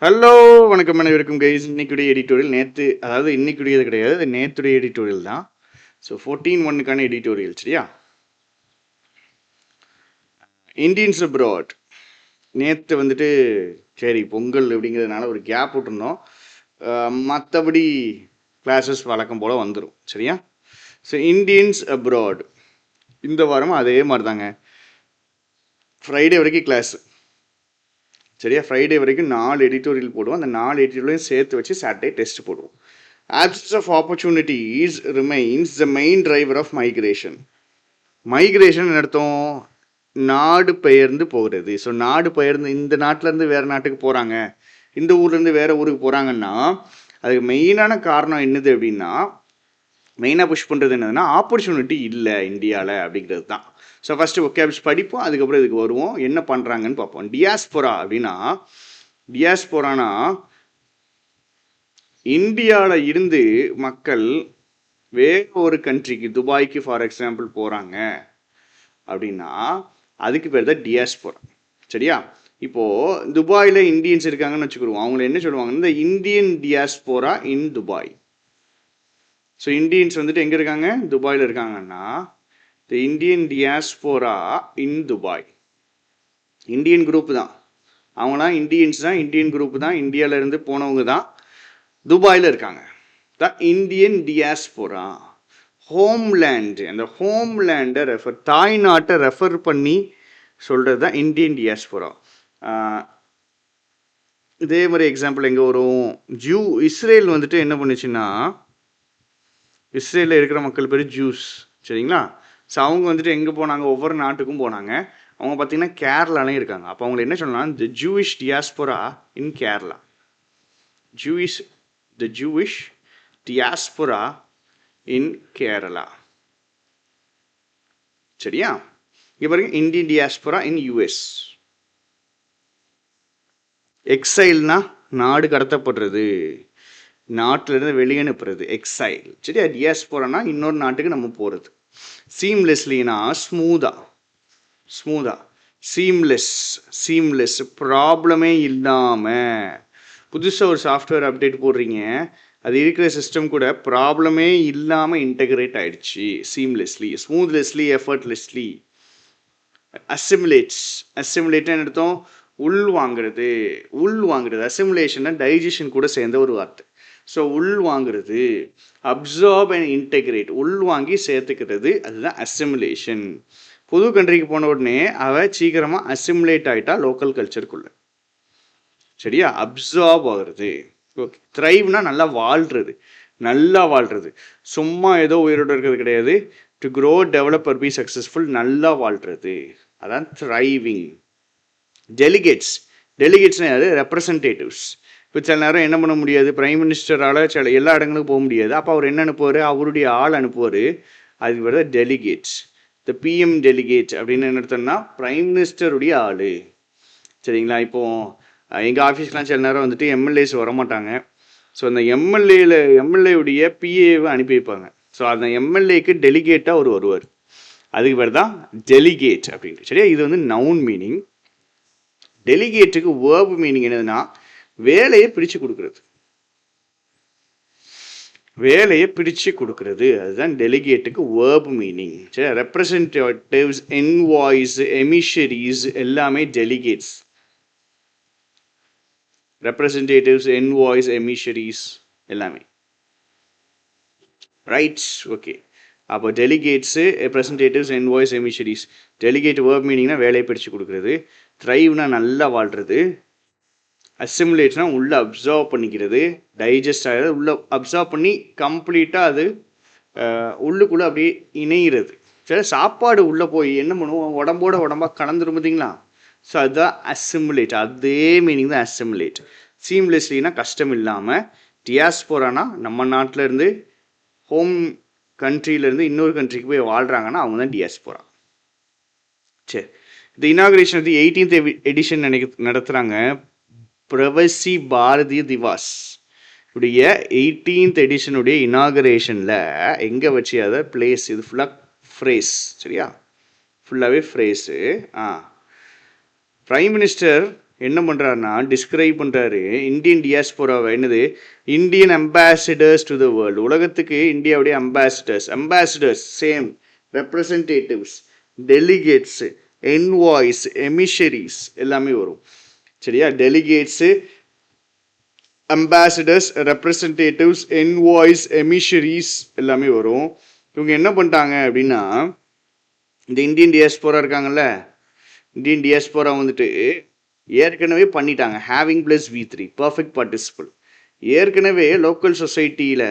Hello வணக்கம் அனைவருக்கும் guys. இன்னைக்குடைய editorial இன்னைக்குடையது கிடையாது, அது நேற்றுடைய எடிட்டோரியல் தான். ஸோ 14/1க்கான எடிட்டோரியல். சரியா? Indians abroad. நேற்று வந்துட்டு சரி பொங்கல் அப்படிங்கிறதுனால ஒரு கேப் விட்டுருந்தோம். மற்றபடி கிளாஸஸ் வழக்கம் போல் வந்துடும். சரியா? ஸோ இந்தியன்ஸ் அப்ராட் இந்த வாரமும் அதே மாதிரி தாங்க. ஃப்ரைடே வரைக்கும் கிளாஸு. சரியா? ஃப்ரைடே வரைக்கும் 4 எடிட்டோரியல் போடுவோம். அந்த 4 எடிட்டோரியலையும் சேர்த்து வச்சு சாட்டர்டே டெஸ்ட் போடுவோம். Absence of opportunities remains the main driver of migration. Migration அர்த்தம் நாடு பெயர்ந்து போகிறது. ஸோ நாடு பெயர்ந்து இந்த நாட்டிலேருந்து வேறு நாட்டுக்கு போகிறாங்க, இந்த ஊர்லேருந்து வேறு ஊருக்கு போகிறாங்கன்னா அதுக்கு மெயினான காரணம் என்னது அப்படின்னா, மெயினாக புஷ் பண்ணுறது என்னதுன்னா ஆப்பர்ச்சுனிட்டி இல்லை இந்தியாவில் அப்படிங்கிறது தான். ஸோ ஃபஸ்ட்டு ஒகேப்ஸ் படிப்போம், அதுக்கப்புறம் இதுக்கு வருவோம், என்ன பண்ணுறாங்கன்னு பார்ப்போம். டியாஸ்போரா அப்படின்னா, டியாஸ்போரானா இந்தியாவில் இருந்து மக்கள் வேறு ஒரு கண்ட்ரிக்கு, துபாய்க்கு ஃபார் எக்ஸாம்பிள் போகிறாங்க அப்படின்னா அதுக்கு பேர் தான் டியாஸ்போரா. சரியா? இப்போது துபாயில் இந்தியன்ஸ் இருக்காங்கன்னு வச்சுக்கிடுவோம். அவங்கள என்ன சொல்லுவாங்க, இந்த Indian diaspora in Dubai. So Indians வந்துட்டு எங்கே இருக்காங்க, துபாயில் இருக்காங்கன்னா the Indian diaspora in Dubai. Indian group தான், அவங்களாம் இந்தியன்ஸ் தான், இந்தியன் குரூப் தான், இந்தியாவிலேருந்து போனவங்க தான் துபாயில் இருக்காங்க. த இந்தியன் டியாஸ்போரா. ஹோம்லேண்டு, அந்த ஹோம்லேண்டை தாய் நாட்டை ரெஃபர் பண்ணி சொல்கிறது தான் இந்தியன் டியாஸ்போரா. இதே மாதிரி எக்ஸாம்பிள் எங்கே வரும், இஸ்ரேல் வந்துட்டு என்ன பண்ணுச்சுன்னா, இஸ்ரேலில் இருக்கிற மக்கள் பேர் ஜூஸ். சரிங்களா? ஸோ அவங்க வந்துட்டு எங்கே போனாங்க, ஒவ்வொரு நாட்டுக்கும் போனாங்க. அவங்க பார்த்திங்கன்னா கேரளாலையும் இருக்காங்க. அப்போ அவங்களை என்ன சொல்லலாம், த ஜூயிஷ் டியாஸ்போரா இன் கேரளா. த ஜூயிஷ் டியாஸ்போரா இன் கேரளா. சரியா? இப்போ இந்தியன் டியாஸ்போரா இன் யூஎஸ். எக்ஸைல்னா நாடு கடத்தப்படுறது, நாட்டிலிருந்து வெளியனுப்புறது, எக்ஸைல். சரியா? டியாஸ்போரானா இன்னொரு நாட்டுக்கு நம்ம போகிறது. சீம்லெஸ்லினா ஸ்மூதா. சீம்லெஸ் ப்ராப்ளமே இல்லாமல். புதுசாக ஒரு சாஃப்ட்வேர் அப்டேட் போடுறீங்க, அது இருக்கிற சிஸ்டம் கூட ப்ராப்ளமே இல்லாமல் இன்டகிரேட் ஆகிடுச்சு. Seamlessly, ஸ்மூத்லெஸ்லி, effortlessly. அசிமுலேட்னு அர்த்தம் உள்வாங்கிறது. அசிமுலேஷன்னா டைஜஷன் கூட சேர்ந்த ஒரு வார்த்தை. ஸோ உள்வாங்கிறது, அப்சார்ப் அண்ட் இன்டெகிரேட், உள்வாங்கி சேர்த்துக்கிறது, அதுதான் அசிமுலேஷன். புது கண்ட்ரிக்கு போன உடனே சீக்கிரமாக அசிமுலேட் ஆகிட்டா லோக்கல் கல்ச்சருக்குள்ள. சரியா? அப்சார்ப் ஆகிறது. ஓகே. த்ரைவ்னா நல்லா வாழ்கிறது. சும்மா ஏதோ உயிரோடு இருக்கிறது கிடையாது. To grow, develop or be successful, நல்லா வாழ்கிறது, அதான் த்ரைவிங். டெலிகேட்ஸ்னா யாரு, ரெப்ரசன்டேட்டிவ்ஸ். இப்போ சில நேரம் என்ன பண்ண முடியாது, பிரைம் மினிஸ்டரால் சில எல்லா இடங்களுக்கும் போக முடியாது. அப்போ அவர் என்ன அனுப்புவார், அவருடைய ஆள் அனுப்புவார். அதுக்கு பேர் தான் டெலிகேட்ஸ். த பிஎம் டெலிகேட் அப்படின்னு என்ன அர்த்தம்னா பிரைம் மினிஸ்டருடைய ஆள். சரிங்களா? இப்போது எங்கள் ஆஃபீஸ்லாம் சில நேரம் வந்துட்டு எம்எல்ஏஸ் வரமாட்டாங்க. ஸோ அந்த எம்எல்ஏவுடைய பிஏவை அனுப்பி வைப்பாங்க. ஸோ அந்த எம்எல்ஏக்கு டெலிகேட்டாக அவர் வருவார். அதுக்கு பேர் தான் டெலிகேட் அப்படின்ட்டு. சரியா? இது வந்து நவுன் மீனிங். டெலிகேட்டுக்கு வேர்ப் மீனிங் என்னதுன்னா வேலையை பிரித்து கொடுக்குறது. அதுதான் டெலிகேட்டுக்கு வேர்ப் மீனிங். சரி? ரெப்ரசன்டேட்டிவ்ஸ், என்வாய்ஸ், எமிஷரிஸ் எல்லாமே டெலிகேட்ஸ். ரெப்ரசன்டேட்டிவ்ஸ், என்வாய்ஸ், எமிஷரிஸ் எல்லாமே. ரைட்ஸ்? ஓகே. அப்போ டெலிகேட்ஸு, ரெப்ரசன்டேட்டிவ்ஸ், என்வாய்ஸ், எமிஷரிஸ். டெலிகேட் வேர்ப் மீனிங்னா வேலையை பிரித்து கொடுக்குறது. த்ரைவ்னா நல்லா வாழ்கிறது. அசிமுலேட்னா உள்ளே அப்சர்வ் பண்ணிக்கிறது, டைஜஸ்ட் ஆகிறது, உள்ளே அப்சர்வ் பண்ணி கம்ப்ளீட்டாக அது உள்ளுக்குள்ளே அப்படியே இணைகிறது. சரி? சாப்பாடு உள்ளே போய் என்ன பண்ணுவோம், உடம்பாக கலந்துரும் பார்த்தீங்களா? ஸோ அதுதான் அசிமுலேட். அதே மீனிங் தான் அசிமுலேட். சீம்லெஸ்லினா கஷ்டம் இல்லாமல். டியாஸ்போரானா நம்ம நாட்டில் இருந்து, ஹோம் கண்ட்ரியிலேருந்து இன்னொரு கண்ட்ரிக்கு போய் வாழ்கிறாங்கன்னா அவங்க தான் டியாஸ்போரா. சரி. இந்த இனாகிரேஷன் வந்து 18th எடிஷன் நடத்துகிறாங்க. பிரவசி பாரதிய திவாஸ் உடைய 18th எடிஷனுடைய இனாகரேஷனில் எங்கே வச்சு அதை பிளேஸ், இது ஃபுல்லாக ஃப்ரேஸ். சரியா? ஃபுல்லாகவே ஃப்ரேஸு. பிரைம் மினிஸ்டர் என்ன பண்ணுறாருன்னா டிஸ்கிரைப் பண்ணுறாரு இந்தியன் டியாஸ்போராவை. என்னது? Indian ambassadors to the world. உலகத்துக்கு இந்தியாவுடைய அம்பாசிடர்ஸ் சேம், ரெப்ரசன்டேட்டிவ்ஸ், டெலிகேட்ஸு, என்வாய்ஸ், எமிஷரிஸ் எல்லாமே வரும். சரியா? டெலிகேட்ஸு, அம்பாசிடர்ஸ், ரெப்ரசன்டேட்டிவ்ஸ், என்வாய்ஸ், எமிஷரிஸ் எல்லாமே வரும். இவங்க என்ன பண்ணிட்டாங்க அப்படின்னா, இந்த இந்தியன் டியாஸ்போரா இருக்காங்கல்ல, இந்தியன் டியாஸ்போரா வந்துட்டு ஏற்கனவே பண்ணிட்டாங்க. Having plus V3 perfect participle. ஏற்கனவே லோக்கல் சொசைட்டியில்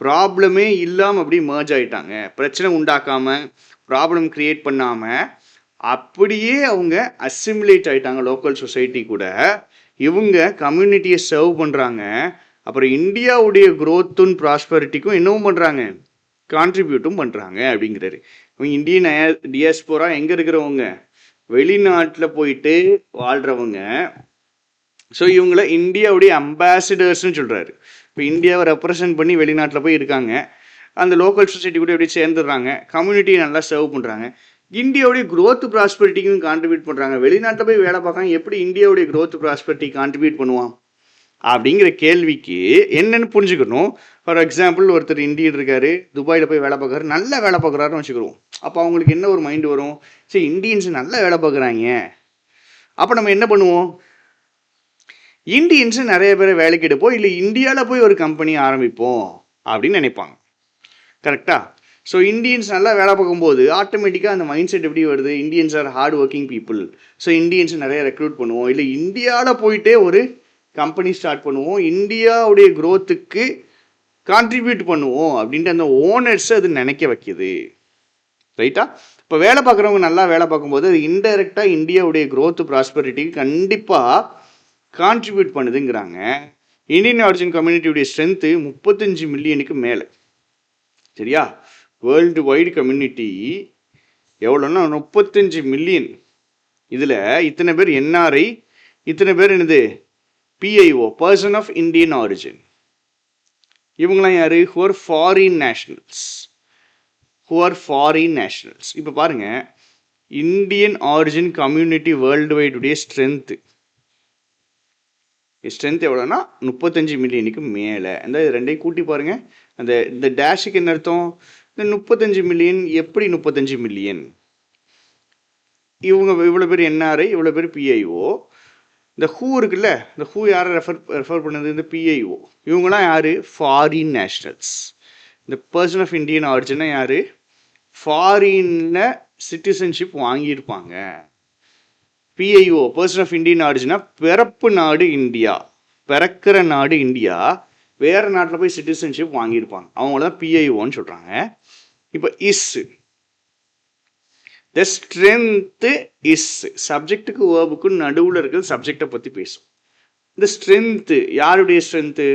ப்ராப்ளமே இல்லாமல் அப்படி மர்ஜ் ஆகிட்டாங்க. பிரச்சனை உண்டாக்காமல், ப்ராப்ளம் க்ரியேட் பண்ணாமல் அப்படியே அவங்க அசிமுலேட் ஆகிட்டாங்க லோக்கல் சொசைட்டி கூட. இவங்க கம்யூனிட்டியை சர்வ் பண்ணுறாங்க. அப்புறம் இந்தியாவுடைய க்ரோத்தும் ப்ராஸ்பரிட்டிக்கும் என்னவும் பண்ணுறாங்க, கான்ட்ரிபியூட்டும் பண்ணுறாங்க அப்படிங்கிறாரு. இவங்க இந்தியன் டியாஸ்போரா எங்கே இருக்கிறவங்க? வெளிநாட்டில் போயிட்டு வாழ்கிறவங்க. ஸோ இவங்கள இந்தியாவுடைய அம்பாசிடர்ஸ்னு சொல்கிறாரு. இப்போ இந்தியாவை ரெப்ரசன்ட் பண்ணி வெளிநாட்டில் போய் இருக்காங்க. அந்த லோக்கல் சொசைட்டி கூட எப்படி சேர்ந்துடுறாங்க, கம்யூனிட்டியை நல்லா சர்வ் பண்ணுறாங்க, இந்தியாவுடைய க்ரோத் ப்ராஸ்பரிட்டிக்கும் கான்ட்ரிபியூட் பண்ணுறாங்க. வெளிநாட்டில் போய் வேலை பார்க்காங்க, எப்படி இந்தியாவுடைய க்ரோத் ப்ராஸ்பரிட்டி கான்ட்ரிபியூட் பண்ணுவான் அப்படிங்கிற கேள்விக்கு என்னென்னு புரிஞ்சுக்கணும். ஃபார் எக்ஸாம்பிள், ஒருத்தர் இந்தியன் இருக்காரு, துபாயில் போய் வேலை பார்க்குறாரு, நல்லா வேலை பார்க்குறாருன்னு வச்சுக்கிறோம். அப்போ அவங்களுக்கு என்ன ஒரு மைண்டு வரும்? சரி, இந்தியன்ஸ் நல்லா வேலை பார்க்குறாங்க, அப்போ நம்ம என்ன பண்ணுவோம்? இந்தியன்ஸு நிறைய பேரை வேலைக்கு எடுப்போம், இல்லை இந்தியாவில் போய் ஒரு கம்பெனி ஆரம்பிப்போம் அப்படின்னு நினைப்பாங்க. கரெக்டாக? ஸோ இந்தியன்ஸ் நல்லா வேலை பார்க்கும்போது ஆட்டோமேட்டிக்காக அந்த மைண்ட் செட் எப்படி வருது? Indians are hard working people, so Indians நிறைய ரெக்ரூட் பண்ணுவோம், இல்லை இந்தியாவில் போயிட்டே ஒரு கம்பெனி ஸ்டார்ட் பண்ணுவோம், இந்தியாவுடைய க்ரோத்துக்கு கான்ட்ரிபியூட் பண்ணுவோம் அப்படின்ட்டு அந்த ஓனர்ஸை அது நினைக்க வைக்கிது. ரைட்டா? இப்போ வேலை பார்க்குறவங்க நல்லா வேலை பார்க்கும்போது அது இன்டைரக்டாக இந்தியாவுடைய க்ரோத் ப்ராஸ்பரிட்டிக்கு கண்டிப்பாக கான்ட்ரிபியூட் பண்ணுதுங்கிறாங்க. இந்தியன் ஆரிஜின் கம்யூனிட்டியுடைய ஸ்ட்ரென்த்து 35 மில்லியனுக்கு மேலே. சரியா? வேர்ல்டு வைடு கம்யூனிட்டி எவ்வளோன்னா 35 மில்லியன். இதில் இத்தனை பேர் என்ஆர்ஐ, இத்தனை பேர் என்னது PIO, person of Indian origin. இவங்களாம் யார்? Who are foreign nationals. இப்போ பாருங்கள், இந்தியன் ஆரிஜின் கம்யூனிட்டி வேர்ல்டு வைடுடைய ஸ்ட்ரென்த்து எவ்வளோன்னா 35 மில்லியனுக்கு மேலே. அந்த ரெண்டையும் கூட்டி பாருங்கள். இந்த டேஷுக்கு என்ன அர்த்தம்? இந்த 35 மில்லியன். எப்படி 35 மில்லியன்? இவங்க இவ்வளோ பேர் என்ஆர்ஐ, இவ்வளோ பேர் PIO. இந்த ஹூ இருக்குல்ல, இந்த ஹூ யாரை ரெஃபர் பண்ணது? இந்த PIO. இவங்களாம் யார்? Foreign nationals. இந்த பர்சன் ஆஃப் இந்தியன் ஆரிஜினா யார்? ஃபாரினில் சிட்டிசன்ஷிப் வாங்கியிருப்பாங்க. PIO, பர்சன் ஆஃப் இந்தியன் ஆரிஜினா பிறப்பு நாடு இந்தியா, பிறக்கிற நாடு இந்தியா, வேறு நாட்டில் போய் சிட்டிசன்ஷிப் வாங்கியிருப்பாங்க. அவங்கள தான் PIOன்னு சொல்கிறாங்க. இப்போ த ஸ்ட்ரென்த்து சப்ஜெக்டுக்கு வேர்புக்கு நடுவில் இருக்கிற சப்ஜெக்டை பற்றி பேசும். இந்த ஸ்ட்ரென்த்து யாருடைய ஸ்ட்ரென்த்து?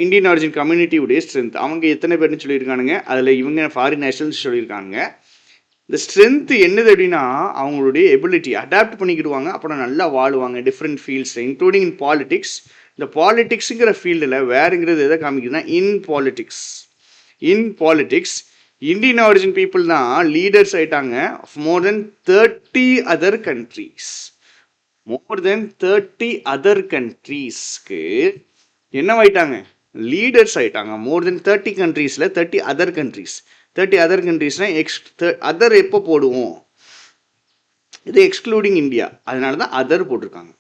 இந்தியன் ஆரிஜின் கம்யூனிட்டியுடைய ஸ்ட்ரென்த். அவங்க எத்தனை பேர்னு சொல்லியிருக்கானுங்க, அதில் இவங்க ஃபாரின் நேஷனல்ஸ் சொல்லியிருக்காங்க. இந்த ஸ்ட்ரென்த்து என்னது அப்படின்னா அவங்களுடைய எபிலிட்டி, அடாப்ட் பண்ணிக்கிடுவாங்க, அப்புறம் நல்லா வாழுவாங்க டிஃப்ரெண்ட் ஃபீல்ட்ஸில், இன்க்ளூடிங் இன் பாலிடிக்ஸ். இந்த பாலிடிக்ஸுங்கிற ஃபீல்டில் வேறுங்கிறது எதை காமிக்குதுன்னா in politics Indian origin people தான் லீடர்ஸ் ஆகிட்டாங்க ஆஃப் மோர் தென் 30 அதர் கண்ட்ரீஸ்க்கு என்னவாயிட்டாங்க? லீடர்ஸ் ஆகிட்டாங்க. மோர் தென் 30 கண்ட்ரீஸில் 30 அதர் கண்ட்ரீஸ்னால் அதர் எப்போ போடுவோம்? இது எக்ஸ்க்ளூடிங் இந்தியா, அதனால தான் அதர் போட்டிருக்காங்க.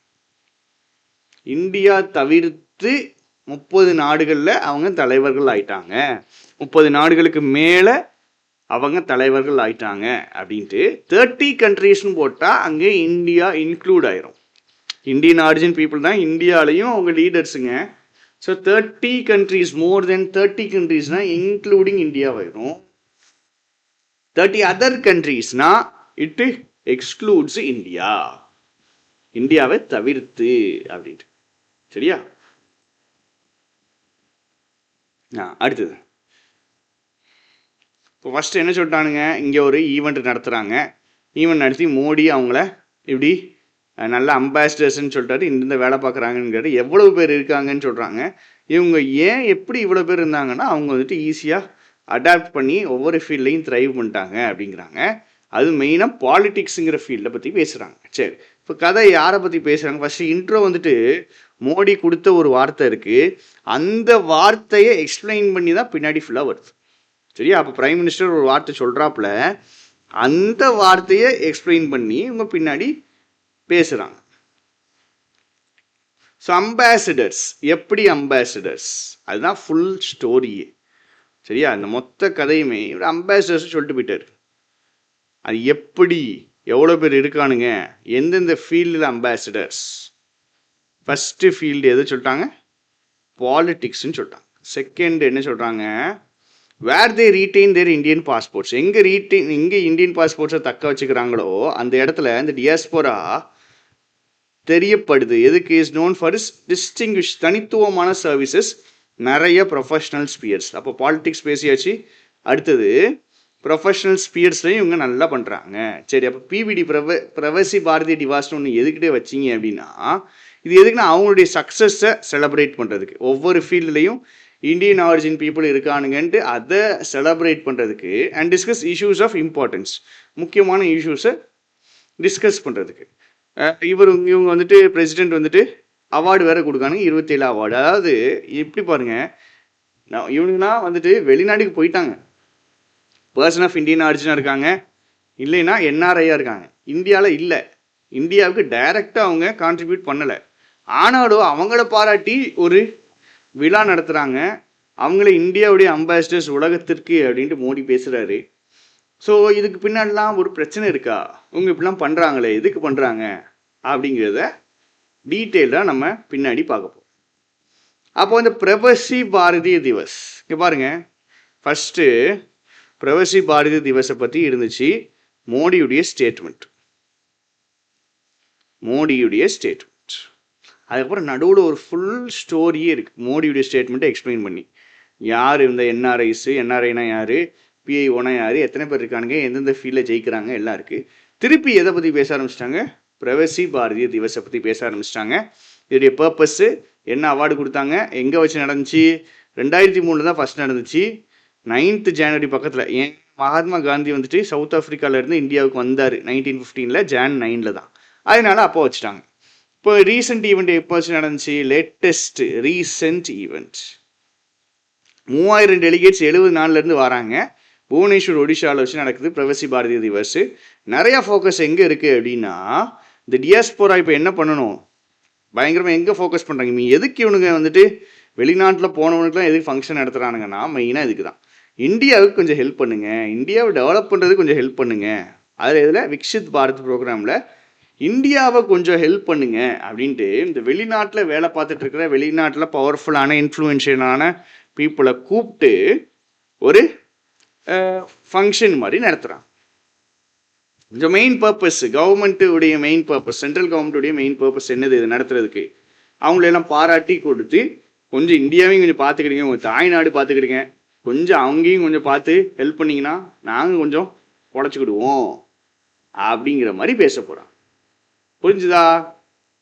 இந்தியா தவிர்த்து 30 நாடுகளில் அவங்க தலைவர்கள் ஆயிட்டாங்க, 30 நாடுகளுக்கு மேலே அவங்க தலைவர்கள் ஆயிட்டாங்க அப்படின்ட்டு 30 கண்ட்ரீஸ்னு போட்டால் அங்கே இந்தியா இன்க்ளூட் ஆயிரும். இந்தியன் ஆரிஜின் பீப்புள் தான் இந்தியாலையும் அவங்க லீடர்ஸுங்க. ஸோ 30 கண்ட்ரீஸ், மோர் தென் 30 கண்ட்ரீஸ்னால் இன்க்ளூடிங் இந்தியாவாயிரும். 30 அதர் கண்ட்ரீஸ்னா இட் எக்ஸ்க்ளூட்ஸ் இந்தியாவை தவிர்த்து அப்படின்ட்டு. சரியா? அடுத்தது இப்போ ஃபஸ்ட்டு என்ன சொல்லிட்டானுங்க, இங்கே ஒரு ஈவெண்ட் நடத்துகிறாங்க. ஈவெண்ட் நடத்தி மோடி அவங்கள இப்படி நல்ல அம்பாசிடர்ஸ்ன்னு சொல்லிட்டாரு, இந்த வேலை பார்க்குறாங்கன்னு எவ்வளோ பேர் இருக்காங்கன்னு சொல்கிறாங்க. இவங்க ஏன் எப்படி இவ்வளோ பேர் இருந்தாங்கன்னா அவங்க வந்துட்டு ஈஸியாக அடாப்ட் பண்ணி ஒவ்வொரு ஃபீல்ட்லையும் த்ரைவ் பண்ணிட்டாங்க அப்படிங்கிறாங்க. அது மெயினாக பாலிட்டிக்ஸுங்கிற ஃபீல்டை பற்றி பேசுகிறாங்க. சரி, இப்போ கதை யாரை பற்றி பேசுகிறாங்க? ஃபஸ்ட்டு இன்ட்ரோ வந்துட்டு மோடி கொடுத்த ஒரு வார்த்தை இருக்குது, அந்த வார்த்தையை எக்ஸ்பிளைன் பண்ணி தான் பின்னாடி ஃபுல்லாக வருது. சரியா? அப்போ பிரைம் மினிஸ்டர் ஒரு வார்த்தை சொல்கிறாப்புல, அந்த வார்த்தையை எக்ஸ்பிளைன் பண்ணி இவங்க பின்னாடி பேசுகிறாங்க. ஸோ அம்பாசிடர்ஸ், எப்படி அம்பாசிடர்ஸ், அதுதான் ஃபுல் ஸ்டோரியே. சரியா? அந்த மொத்த கதையுமே இவர் அம்பாசிடர்ஸ் சொல்லிட்டு போயிட்டார். அது எப்படி, எவ்வளோ பேர் இருக்கானுங்க, எந்தெந்த ஃபீல்டில் அம்பாசிடர்ஸ். ஃபஸ்ட்டு ஃபீல்டு எது சொல்லிட்டாங்க? பாலிட்டிக்ஸ்ன்னு சொல்லிட்டாங்க. செகண்ட் என்ன சொல்கிறாங்க? வேர் தே ரீட்டைன் தேர் இந்தியன் பாஸ்போர்ட்ஸ். எங்கே இந்தியன் பாஸ்போர்ட்ஸை தக்க வச்சுக்கிறாங்களோ அந்த இடத்துல இந்த டியாஸ்போரா தெரியப்படுது. எதுக்கு? Is known for is distinguish, தனித்துவமான சர்வீசஸ், நிறைய ப்ரொஃபஷனல் ஸ்பியர்ஸ். அப்போ பாலிட்டிக்ஸ் பேசியாச்சு. அடுத்தது ப்ரொஃபஷனல் ஸ்பியர்ஸ்லையும் இவங்க நல்லா பண்ணுறாங்க. சரி, அப்போ பிபிடி பிரவசி பாரதி டிவாஸ்னு ஒன்று எதுக்கிட்டே வச்சிங்க அப்படின்னா, இது எதுக்குன்னா அவங்களுடைய சக்ஸஸை செலிப்ரேட் பண்ணுறதுக்கு. ஒவ்வொரு ஃபீல்ட்லேயும் இந்தியன் ஆரிஜின் பீப்புள் இருக்கானுங்கன்ட்டு அதை செலிப்ரேட் பண்ணுறதுக்கு, and discuss issues of importance, முக்கியமான இஷ்யூஸை டிஸ்கஸ் பண்ணுறதுக்கு. இவங்க வந்துட்டு பிரசிடெண்ட் வந்துட்டு அவார்டு வேறு கொடுக்கானுங்க, 27 அவார்டு. அதாவது எப்படி பாருங்கள், இவனுங்கன்னா வந்துட்டு வெளிநாட்டுக்கு போயிட்டாங்க, பர்சன் ஆஃப் இந்தியன் ஆரிஜினாக இருக்காங்க, இல்லைன்னா என்ஆர்ஐயாக இருக்காங்க, இந்தியாவில் இல்லை, இந்தியாவுக்கு டைரெக்டாக அவங்க கான்ட்ரிபியூட் பண்ணலை. ஆனாலும் அவங்கள பாராட்டி ஒரு விழா நடத்துகிறாங்க, அவங்கள இந்தியாவுடைய அம்பாசிடர்ஸ் உலகத்திற்கு அப்படின்ட்டு மோடி பேசுகிறாரு. ஸோ இதுக்கு பின்னாடிலாம் ஒரு பிரச்சனை இருக்கா, இவங்க இப்படிலாம் பண்ணுறாங்களே, எதுக்கு பண்ணுறாங்க அப்படிங்கிறத டீட்டெயிலாக நம்ம பின்னாடி பார்க்க போகிறோம். அப்போ இந்த பிரவசி பாரதி திவஸ், இங்கே பாருங்கள், ஃபஸ்ட்டு பிரவசி பாரதி திவஸை பற்றி இருந்துச்சு மோடியுடைய ஸ்டேட்மெண்ட். அதுக்கப்புறம் நடுவில் ஒரு ஃபுல் ஸ்டோரியே இருக்குது மோடியுடைய ஸ்டேட்மெண்ட்டை எக்ஸ்பிளைன் பண்ணி. யார் இந்த என்ஆர்ஐனா யார், பிஐஓனா யார், எத்தனை பேர் இருக்கானுங்க, எந்தெந்த ஃபீல்டில் ஜெயிக்கிறாங்க, எல்லாம் இருக்குது. திருப்பி எதை பற்றி பேச ஆரம்பிச்சிட்டாங்க? பிரவசி பாரதிய திவஸை பற்றி பேச ஆரம்பிச்சிட்டாங்க. இதோடைய பர்பஸ்ஸு என்ன, அவார்டு கொடுத்தாங்க, எங்கே வச்சு நடந்துச்சு, 2003 தான் ஃபஸ்ட் நடந்துச்சு, 9th ஜனவரி பக்கத்தில். ஏன் மகாத்மா காந்தி வந்துட்டு சவுத் ஆஃப்ரிக்காவிலேருந்து இந்தியாவுக்கு வந்தார் 1915, Jan 9 தான், அதனால அப்போ வச்சுட்டாங்க. இப்போ ரீசெண்ட் ஈவெண்ட் எப்போ வச்சு நடந்துச்சு? லேட்டஸ்ட் ரீசெண்ட் ஈவெண்ட் 3000 டெலிகேட்ஸ் 70 நாள்லேருந்து வராங்க. புவனேஸ்வர் ஒடிஷாவில் வச்சு நடக்குது பிரவசி பாரதி திவஸ். நிறையா ஃபோக்கஸ் எங்கே இருக்குது அப்படின்னா, இந்த டியாஸ்போரா இப்போ என்ன பண்ணணும், பயங்கரமாக எங்கே ஃபோக்கஸ் பண்ணுறாங்க. எதுக்கு இவனுங்க வந்துட்டு வெளிநாட்டில் போனவனுக்குலாம் எதுக்கு ஃபங்க்ஷன் நடத்துகிறானுங்கன்னா, மெயினாக இதுக்கு தான். இந்தியாவுக்கு கொஞ்சம் ஹெல்ப் பண்ணுங்கள், இந்தியாவை டெவலப் பண்ணுறதுக்கு கொஞ்சம் ஹெல்ப் பண்ணுங்கள். அதில் இதில் விக்ஷித் பாரத் ப்ரோக்ராமில் இந்தியாவை கொஞ்சம் ஹெல்ப் பண்ணுங்க அப்படின்ட்டு இந்த வெளிநாட்டில் வேலை பார்த்துட்டு இருக்கிற, வெளிநாட்டில் பவர்ஃபுல்லான இன்ஃப்ளூயன்ஷியலான பீப்புளை கூப்பிட்டு ஒரு ஃபங்க்ஷன் மாதிரி நடத்துகிறாங்க. இந்த மெயின் பர்பஸ், கவர்மெண்ட்டுடைய மெயின் பர்பஸ், சென்ட்ரல் கவர்மெண்ட்டுடைய மெயின் பர்பஸ் என்னது, இது நடத்துறதுக்கு அவங்களெல்லாம் பாராட்டி கொடுத்து, கொஞ்சம் இந்தியாவையும் கொஞ்சம் பார்த்துக்கிடுங்க, உங்கள் தாய்நாடு பார்த்துக்கிடுங்க, கொஞ்சம் அவங்களையும் கொஞ்சம் பார்த்து ஹெல்ப் பண்ணிங்கன்னா நாங்கள் கொஞ்சம் உடச்சிக்கிடுவோம் அப்படிங்கிற மாதிரி பேச போகிறோம். புரிஞ்சுதா?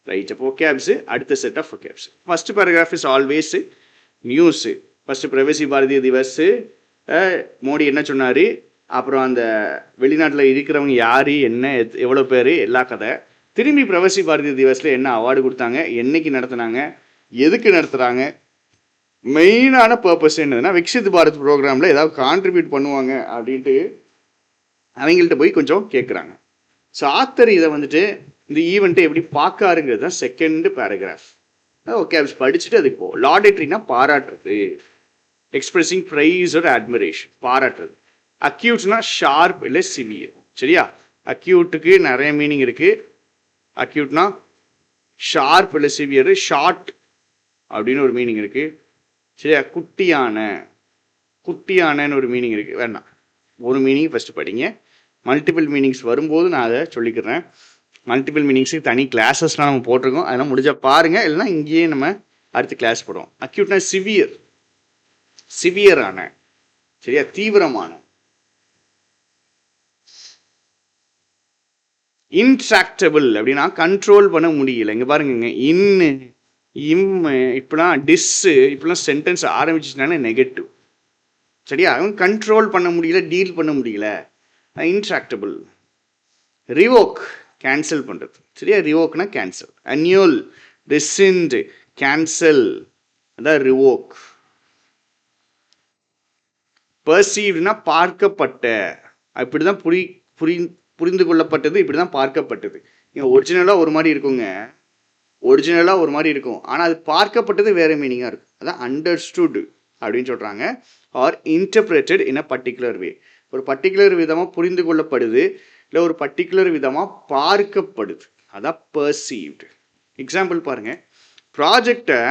ரைட். அப்போ ஒகேப்ஸு, அடுத்த செட் ஆஃப் ஒகேப்ஸ். First paragraph is always news. First Pravasi Bharatiya Divas, Modi என்ன சொன்னார், அப்புறம் அந்த வெளிநாட்டில் இருக்கிறவங்க யார், என்ன, எவ்வளோ பேர், எல்லா கதை. திரும்பி பிரவசி பாரதிய திவஸில் என்ன அவார்டு கொடுத்தாங்க, என்னைக்கு நடத்துனாங்க, எதுக்கு நடத்துகிறாங்க, மெயினான பர்பஸ் என்னதுன்னா விக்ஷித் பாரத் ப்ரோக்ராமில் ஏதாவது கான்ட்ரிபியூட் பண்ணுவாங்க அப்படின்ட்டு அவங்கள்ட்ட போய் கொஞ்சம் கேட்குறாங்க. ஸோ ஆத்தர் இதை வந்துட்டு இந்த ஈவெண்ட்டை எப்படி பார்க்காருங்கிறது தான் செகண்ட் பேராகிராஃப். ஓகே, அது படிச்சுட்டு அதுக்கு போ. லாடேட்ரினா பாராட்டுறது, எக்ஸ்பிரஸிங் ப்ரைஸ் ஒரு அட்மிரேஷன், பாராட்டுறது. அக்யூட்னா ஷார்ப் இல்லை சிவியர். சரியா? அக்யூட்டுக்கு நிறைய மீனிங் இருக்குது. அக்யூட்னா ஷார்ப் இல்லை சிவியர், ஷார்ட் அப்படின்னு ஒரு மீனிங் இருக்குது. சரியா? குட்டியானன்னு ஒரு மீனிங் இருக்குது. வேணாம், ஒரு மீனிங் ஃபஸ்ட்டு படிங்க. மல்டிபிள் மீனிங்ஸ் வரும்போது நான் அதை சொல்லிக்கிறேன். மல்டிபிள் மீனிங்ஸுக்கு தனி கிளாஸஸ்லாம் நம்ம போட்டிருக்கோம், அதெல்லாம் முடிஞ்சால் பாருங்கள், இல்லைனா இங்கேயே நம்ம அடுத்த கிளாஸ் போடுவோம். அக்யூட்னா சிவியரான, சரியா, தீவிரமான. இன்ட்ராக்டபிள் அப்படின்னா கண்ட்ரோல் பண்ண முடியல. இங்கே பாருங்க, இப்பெல்லாம் டிஸ்ஸு, இப்பெல்லாம் சென்டென்ஸ் ஆரம்பிச்சுனாலே நெகட்டிவ். சரியா? அவங்க கண்ட்ரோல் பண்ண முடியல, டீல் பண்ண முடியல, இன்ட்ராக்டபிள். ரிவோக், கேன்சல் பண்ணுறது. சரியா? ரிவோக்னா கேன்சல். அன்யூல், ரெசிண்ட், கேன்சல், அதான் ரிவோக். பர்சீவ்ட்னா பார்க்கப்பட்ட, அப்படி தான் புரிந்து கொள்ளப்பட்டது, இப்படி தான் பார்க்கப்பட்டது. ஒரிஜினலாக ஒரு மாதிரி இருக்குங்க, ஒரிஜினலாக ஒரு மாதிரி இருக்கும், ஆனால் அது பார்க்கப்பட்டது வேறு மீனிங்காக இருக்கும். அதான் அண்டர்ஸ்டுட் அப்படின்னு சொல்கிறாங்க. Or interpreted in a particular way. ஒரு பர்டிகுலர் விதமாக புரிந்து கொள்ளப்படுது, இல்லை ஒரு பர்டிகுலர் விதமாக பார்க்கப்படுது, அதான் பர்சீவ்டு. எக்ஸாம்பிள் பாருங்கள், ப்ராஜெக்டை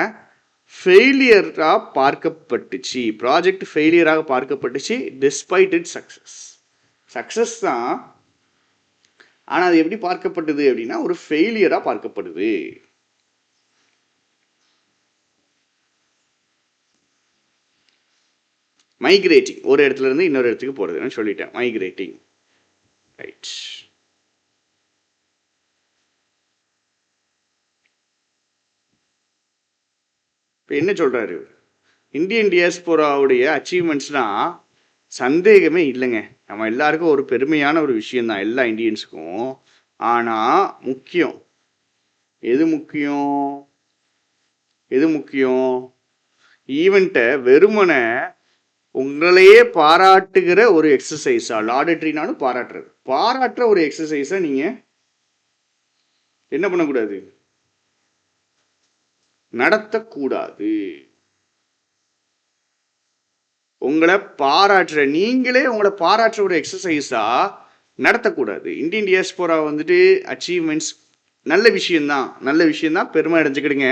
ஃபெயிலியராக பார்க்கப்பட்டுச்சு, ப்ராஜெக்ட் ஃபெயிலியராக பார்க்கப்பட்டுச்சு டிஸ்பைட் இட் சக்ஸஸ். சக்ஸஸ் தான், ஆனால் அது எப்படி பார்க்கப்பட்டது அப்படின்னா ஒரு ஃபெயிலியராக பார்க்கப்படுது. மைக்ரேட்டிங், ஒரு இடத்துல இருந்து இன்னொரு இடத்துக்கு போகிறதுன்னு சொல்லிட்டேன், மைக்ரேட்டிங். ரைட். இப்போ என்ன சொல்கிறாரு, இந்தியன் டியாஸ்போராவுடைய அச்சீவ்மெண்ட்ஸ்னால் சந்தேகமே இல்லைங்க, நம்ம எல்லாருக்கும் ஒரு பெருமையான ஒரு விஷயந்தான், எல்லா இந்தியன்ஸுக்கும். ஆனால் முக்கியம், எது முக்கியம், எது முக்கியம், ஈவெண்ட்டை வெறுமனை உங்களையே பாராட்டுகிற ஒரு எக்ஸசைஸா, லாடட்ரினாலும் பாராட்டுறது, பாராட்டுற ஒரு எக்ஸசைஸை நீங்கள் என்ன பண்ணக்கூடாது, நடத்தக்கூடாது. உங்களை பாராட்டுற, நீங்களே உங்களை பாராட்டுற ஒரு எக்ஸசைஸா நடத்தக்கூடாது. இந்தியன் டியாஸ்போரா வந்துட்டு அச்சீவ்மெண்ட்ஸ் நல்ல விஷயம்தான், நல்ல விஷயம்தான், பெருமை அடைஞ்சுக்கிடுங்க.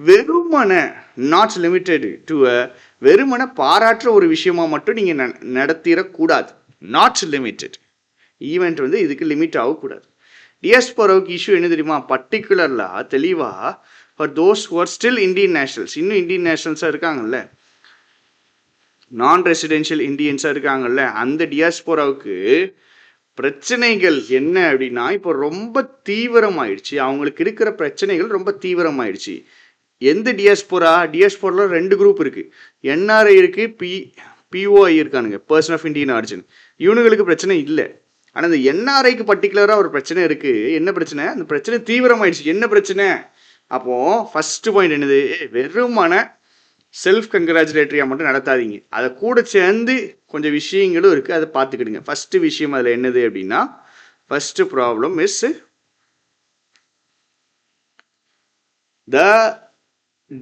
வெறுமனை நாட் லிமிட்டெட் டு வெறுமனை பாராட்டுற ஒரு விஷயமா மட்டும் நீங்கள் நடத்திடக்கூடாது. Not limited. ஈவெண்ட் வந்து இதுக்கு லிமிட் ஆகக்கூடாது. டியாஸ்போராவுக்கு இஷ்யூ என்ன தெரியுமா, பர்டிகுலர்லாக தெளிவாக for those who are still Indian nationals, இன்னும் இந்தியன் நேஷனல்ஸாக இருக்காங்கல்ல, நான் ரெசிடென்ஷியல் இந்தியன்ஸாக இருக்காங்கல்ல, அந்த டியாஸ்போராவுக்கு பிரச்சனைகள் என்ன அப்படின்னா இப்போ ரொம்ப தீவிரமாயிடுச்சு, அவங்களுக்கு இருக்கிற பிரச்சனைகள் ரொம்ப தீவிரமாயிடுச்சு. எந்த டியாஸ்போராவில் 2 குரூப் இருக்குது, என்ஆர்ஐ இருக்குது, பிஓஐ இருக்கானுங்க, பர்சன் ஆஃப் இந்தியன் ஆரிஜின். இவனுங்களுக்கு பிரச்சனை இல்லை, ஆனால் இந்த என்ஆர்ஐக்கு பர்டிகுலராக ஒரு பிரச்சனை இருக்குது. என்ன பிரச்சனை, அந்த பிரச்சனை தீவிரமாயிடுச்சு. என்ன பிரச்சனை, அப்போது ஃபஸ்ட்டு பாயிண்ட் என்னது, வெறுமான செல்ஃப் கங்க்ராச்சுலேட்டரியாக மட்டும் நடத்தாதீங்க, அதை கூட சேர்ந்து கொஞ்சம் விஷயங்களும் இருக்குது, அதை பார்த்துக்கிடுங்க. ஃபஸ்ட்டு விஷயம் அதில் என்னது அப்படின்னா, first problem is the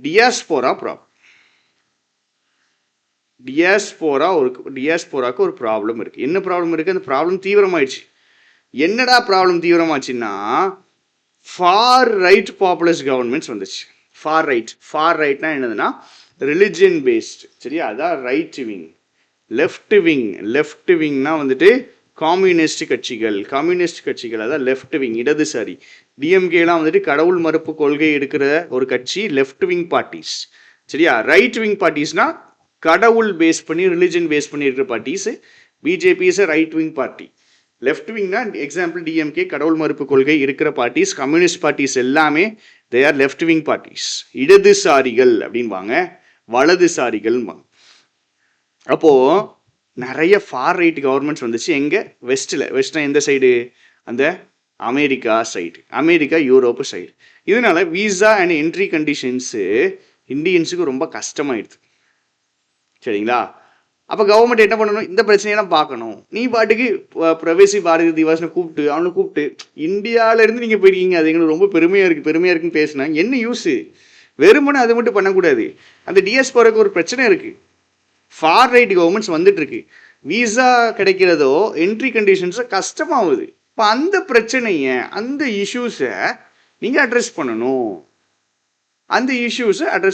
diaspora problem. டியாஸ்போராவுக்கு ஒரு ப்ராப்ளம் இருக்குது. என்ன ப்ராப்ளம் இருக்குது, அந்த ப்ராப்ளம் தீவிரமாயிடுச்சு. என்னடா ப்ராப்ளம் தீவிரமாச்சுன்னா, ஃபார் ரைட் பாப்புலஸ் கவர்மெண்ட்ஸ் வந்துச்சு. ஃபார் ரைட்னா என்னதுன்னா ரிலிஜியன் பேஸ்டு. சரியா? அதான் ரைட் விங். லெஃப்ட் விங்னா வந்துட்டு கம்யூனிஸ்ட் கட்சிகள், அதான் லெஃப்ட் விங், இடதுசாரி. டிஎம்கேலாம் வந்துட்டு கடவுள் மறுப்பு கொள்கை எடுக்கிற ஒரு கட்சி, லெஃப்ட் விங் பார்ட்டிஸ். சரியா? ரைட் விங் பார்ட்டிஸ்னா கடவுள் பேஸ் பண்ணி, ரிலிஜன் பேஸ் பண்ணி இருக்கிற parties. BJP is right wing party. Left விங்னா எக்ஸாம்பிள் டிஎம்கே, கடவுள் மறுப்பு கொள்கை இருக்கிற பார்ட்டிஸ். கம்யூனிஸ்ட் பார்ட்டிஸ் எல்லாமே they are left wing parties. இடதுசாரிகள் அப்படின்வாங்க, வலதுசாரிகள். அப்போது நிறைய ஃபார் ரைட் கவர்மெண்ட்ஸ் வந்துச்சு. எங்கே? வெஸ்ட்னா எந்த சைடு, அந்த அமெரிக்கா சைடு, யூரோப்பு சைடு. இதனால விசா அண்ட் என்ட்ரி கண்டிஷன்ஸு இந்தியன்ஸுக்கு ரொம்ப கஷ்டமாயிடுது. சரிங்களா? அப்போ கவர்மெண்ட் என்ன பண்ணணும், இந்த பிரச்சனையெல்லாம் பார்க்கணும். நீ பாட்டுக்கு பிரவேசி பாரதி திவாஸ்னு கூப்பிட்டு, அவனை கூப்பிட்டு இந்தியாவிலேருந்து நீங்கள் போயிருக்கீங்க, அது எங்களுக்கு ரொம்ப பெருமையாக இருக்குன்னு பேசினா என்ன யூஸு? வெறுமனே அது மட்டும் பண்ணக்கூடாது. அந்த டிஎஸ்போருக்கு ஒரு பிரச்சனை இருக்குது, ஃபார் ரைட் கவர்மெண்ட்ஸ் வந்துட்டுருக்கு, விசா கிடைக்கிறதோ என்ட்ரி கண்டிஷன்ஸை கஷ்டமாகுது. இப்போ அந்த பிரச்சனையை, அந்த இஷ்யூஸை நீங்கள் அட்ரஸ்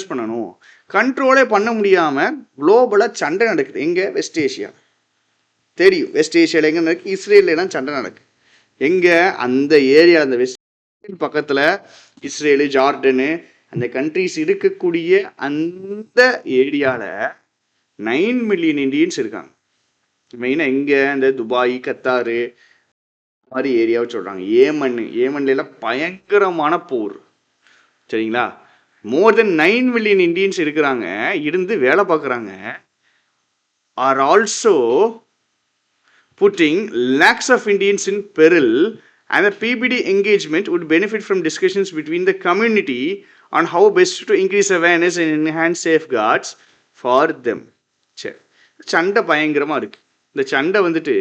பண்ணணும். கண்ட்ரோலே பண்ண முடியாமல் குளோபலாக சண்டை நடக்குது. எங்கே? West Asia. தெரியும் வெஸ்ட் ஏஷியாவில் எங்கே நடக்குது, இஸ்ரேல்லாம் சண்டை நடக்குது. எங்கே? அந்த ஏரியா, அந்த வெஸ்ட் பக்கத்தில் இஸ்ரேலு, ஜார்டனு, அந்த கண்ட்ரிஸ் இருக்கக்கூடிய அந்த ஏரியாவில் 9 மில்லியன் இந்தியன்ஸ் இருக்காங்க. மெயினாக எங்கே? இந்த துபாய், கத்தாரு மாதிரி ஏரியாவை சொல்கிறாங்க. ஏமன்லாம் பயங்கரமான போர். சரிங்களா? மோர் தென் 9 மில்லியன் இந்தியன்ஸ் இருக்கிறாங்க, இருந்து வேலை பார்க்குறாங்க. Or also putting lakhs of Indians in peril And the PBD engagement would benefit from discussions between the community on how best to increase awareness and enhance safeguards for them. சரி, சண்டை பயங்கரமாக இருக்குது. இந்த சண்டை வந்துட்டு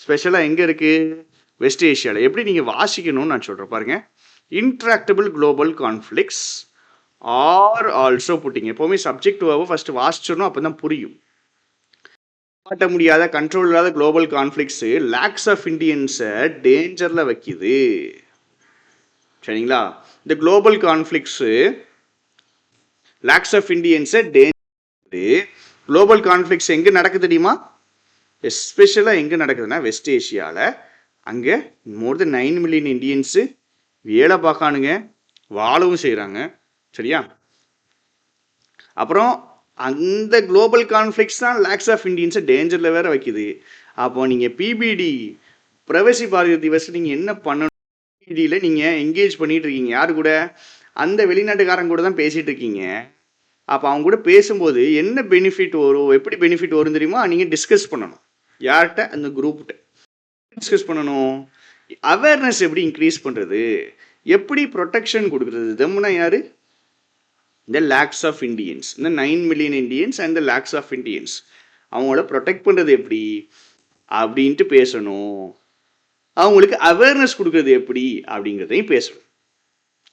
ஸ்பெஷலாக எங்கே இருக்குது? வெஸ்ட் ஏஷியாவில். எப்படி நீங்கள் வாசிக்கணும்னு நான் சொல்கிறேன் பாருங்கள். Intractable global conflicts are also putting. எப்போவுமே சப்ஜெக்ட் வேர்வை ஃபஸ்ட்டு வாசிச்சிடணும், அப்போ தான் புரியும். காட்ட முடியாத கண்ட்ரோல் இல்லாத குளோபல் கான்ஃப்ளிக்ஸு லேக்ஸ் ஆஃப் இண்டியன்ஸை டேஞ்சரில் வைக்குது. சரிங்களா? இந்த குளோபல் கான்ஃப்ளிக்ஸு லேக்ஸ் ஆஃப் இண்டியன்ஸை டேஞ்சர். குளோபல் கான்ஃப்ளிக்ஸ் எங்கே நடக்குது தெரியுமா? எஸ்பெஷலாக எங்கே நடக்குதுன்னா வெஸ்ட் ஏஷியாவில். அங்கே மோர் தென் 9 மில்லியன் இண்டியன்ஸு வேலை பார்க்கானுங்க, வாழவும் செய்கிறாங்க. சரியா? அப்புறம் அந்த குளோபல் கான்ஃப்ளிக்ஸ் தான் லேக்ஸ் ஆஃப் இண்டியன்ஸை டேஞ்சரில் வேறு வைக்குது. அப்போ நீங்கள் பிபிடி பிரைவசி பாரதி திவஸில் நீங்கள் என்ன பண்ணணும்? பிபிடியில் நீங்கள் என்கேஜ் பண்ணிகிட்டு இருக்கீங்க. யார் கூட? அந்த வெளிநாட்டுக்காரங்க கூட தான் பேசிகிட்டு இருக்கீங்க. அப்போ அவங்க கூட பேசும்போது என்ன பெனிஃபிட் வரும், எப்படி பெனிஃபிட் வரும் தெரியுமா? நீங்கள் டிஸ்கஸ் பண்ணணும். யார்கிட்ட? அந்த குரூப்கிட்ட டிஸ்கஸ் பண்ணணும். அவேர்னஸ் எப்படி இன்க்ரீஸ் பண்ணுறது, எப்படி ப்ரொடெக்ஷன் கொடுக்குறது. தம்னா யார்? இந்த லேக்ஸ் ஆஃப் இண்டியன்ஸ், இந்த 9 million Indians and the lakhs of Indians. அவங்கள ப்ரொடெக்ட் பண்ணுறது எப்படி அப்படின்ட்டு பேசணும். அவங்களுக்கு அவேர்னஸ் கொடுக்குறது எப்படி அப்படிங்கிறதையும் பேசணும்.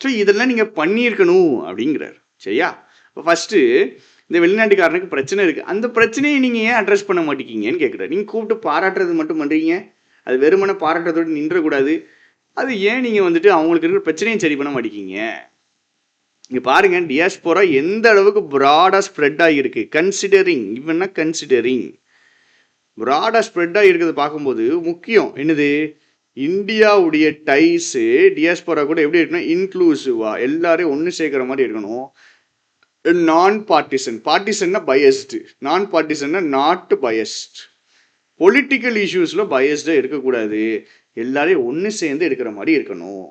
ஸோ இதெல்லாம் நீங்கள் பண்ணியிருக்கணும் அப்படிங்கிறார். சரியா? இப்போ ஃபஸ்ட்டு இந்த வெளிநாட்டுக்காரனுக்கு பிரச்சனை இருக்குது, அந்த பிரச்சனையை நீங்கள் ஏன் அட்ரஸ் பண்ண மாட்டேங்கிங்கன்னு கேட்குறாரு. நீங்கள் கூப்பிட்டு பாராட்டுறது மட்டும் பண்ணுறீங்க, அது வெறுமனை பாராட்டுறதோடு நின்றக்கூடாது. அது ஏன் நீங்கள் வந்துட்டு அவங்களுக்கு இருக்கிற பிரச்சனையும் சரி பண்ண மாட்டேங்கிங்க? இங்கே பாருங்கள், டியாஸ்போரா எந்த அளவுக்கு ப்ராடாக ஸ்ப்ரெட் ஆகியிருக்கு. கன்சிடரிங் ப்ராடாக ஸ்ப்ரெட் ஆகிருக்கிறது பார்க்கும்போது முக்கியம் என்னது? இந்தியாவுடைய டைஸு டியாஸ்போரா கூட எப்படி இருக்கணும்? இன்க்ளூசிவாக எல்லாரையும் ஒன்று சேர்க்குற மாதிரி இருக்கணும். நான் பார்ட்டிசன், பார்ட்டிசன்னா பயஸ்டு, நான் பார்ட்டிசன்னா நாட் பயஸ்ட். பொலிட்டிக்கல் இஷ்யூஸில் பயஸ்டாக இருக்கக்கூடாது, எல்லாரையும் ஒன்று சேர்ந்து இருக்கிற மாதிரி இருக்கணும்